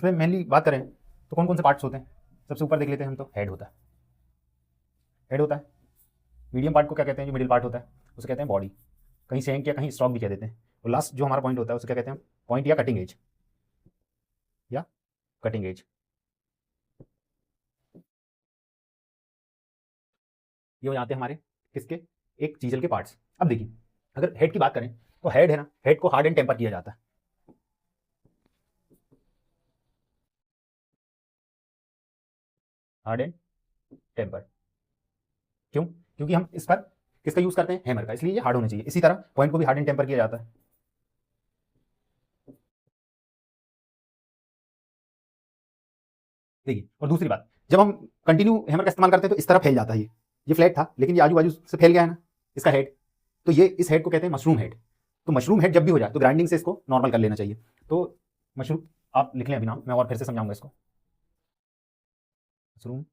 इसमें मेनली बात करें तो कौन कौन से पार्ट्स होते हैं। सबसे ऊपर देख लेते हैं हम, तो हेड होता है। हेड होता है। मीडियम पार्ट को क्या कहते हैं, जो मिडिल पार्ट होता है उसे कहते हैं बॉडी, कहीं शेंक या कहीं स्टॉक भी कह देते हैं। और लास्ट जो हमारा पॉइंट होता है उसे क्या कहते हैं, पॉइंट या कटिंग एज, या कटिंग एज। ये हो जाते हैं हमारे किसके, एक चीजल के पार्ट्स। अब देखिए, अगर हेड की बात करें तो हेड है ना, हेड को हार्ड एंड टेम्पर किया जाता है। हार्ड एंड टेम्पर, क्यों? क्योंकि हम इस पर किसका यूज करते हैं, हैमर का, इसलिए ये हार्ड होना चाहिए। इसी तरह पॉइंट को भी हार्ड एंड टेम्पर किया जाता है। देखिए, और दूसरी बात, जब हम कंटिन्यू हैमर का इस्तेमाल करते हैं तो इस तरह फैल जाता है। ये फ्लैट था लेकिन ये आजू बाजू से फैल गया है ना, इसका हेड। तो ये इस हेड को कहते हैं मशरूम हेड। तो मशरूम हेड जब भी हो जाए तो ग्राइंडिंग से इसको नॉर्मल कर लेना चाहिए। तो मशरूम, आप लिख लें अभी नाम, मैं और फिर से समझाऊंगा इसको। मशरूम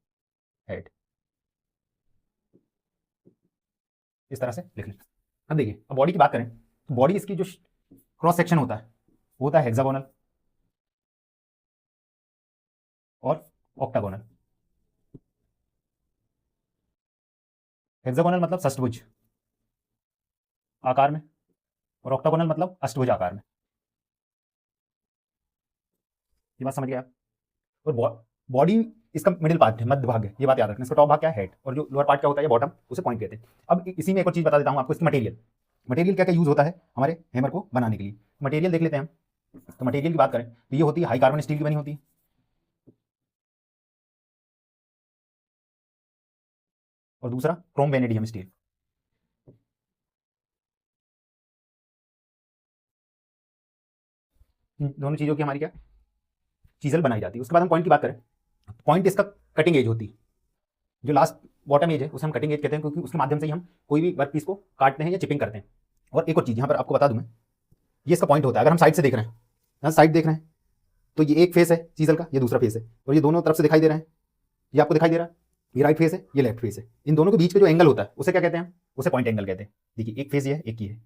हेड, इस तरह से लिख लें। अब देखिए, अब बॉडी की बात करें तो बॉडी, इसकी जो क्रॉस सेक्शन होता है वो होता है हेक्सागोनल और ऑक्टागोनल। हेक्सागोनल मतलब षष्टभुज आकार में, और ऑक्टागोनल मतलब अष्टभुज आकार में। ये बात समझ गए आप? और बॉडी इसका मिडिल पार्ट है, मध्य भाग है, ये बात याद रखना। इसका टॉप भाग क्या है, हेड, और जो लोअर पार्ट क्या होता है, बॉटम, उसे पॉइंट कहते हैं। अब इसी में एक और चीज बता देता हूं आपको, इसकी मटेरियल। मटेरियल क्या क्या यूज होता है हमारे हैमर को बनाने के लिए, मटेरियल देख लेते हैं हम। तो मटेरियल की बात करें तो ये होती है हाई कार्बन स्टील की बनी होती है, और दूसरा क्रोम वेनेडियम स्टील। इन दोनों चीजों की हमारी क्या चीजल बनाई जाती है। उसके बाद हम पॉइंट की बात करें, पॉइंट इसका कटिंग एज होती है। जो लास्ट बॉटम एज है उसे हम कटिंग एज कहते हैं, क्योंकि उसके माध्यम से ही हम कोई भी वर्क पीस को काटते हैं या चिपिंग करते हैं। और एक और चीज यहाँ पर आपको बता दूं मैं, ये इसका पॉइंट होता है। अगर हम साइड से देख रहे हैं, यहाँ साइड देख रहे हैं, तो ये एक फेस है चीजल का, ये दूसरा फेस है, और ये दोनों तरफ से दिखाई दे रहे हैं। ये आपको दिखाई दे रहा है, ये राइट फेस है, ये लेफ्ट फेस है। इन दोनों के बीच में जो एंगल होता है उसे क्या कहते हैं, उसे पॉइंट एंगल कहते हैं। देखिए, एक फेस ये है, एक ये है,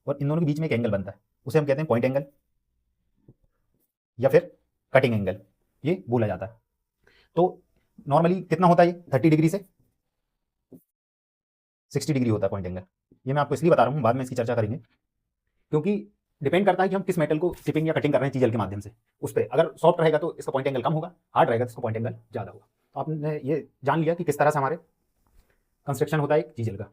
और इन दोनों के बीच में एक एंगल बनता है, उसे हम कहते हैं पॉइंट एंगल या फिर कटिंग एंगल, ये बोला जाता है। तो नॉर्मली कितना होता है ये, 30 डिग्री से 60 डिग्री होता है पॉइंट एंगल। ये मैं आपको इसलिए बता रहा हूँ, बाद में इसकी चर्चा करेंगे, क्योंकि डिपेंड करता है कि हम किस मेटल को चिपिंग या कटिंग कर रहे हैं चीजल के माध्यम से। उस पर अगर सॉफ्ट रहेगा तो इसका पॉइंट एंगल कम होगा, हार्ड रहेगा तो इसका पॉइंट एंगल ज्यादा होगा। तो आपने ये जान लिया कि किस तरह से हमारे कंस्ट्रक्शन होता है एक चीजल का।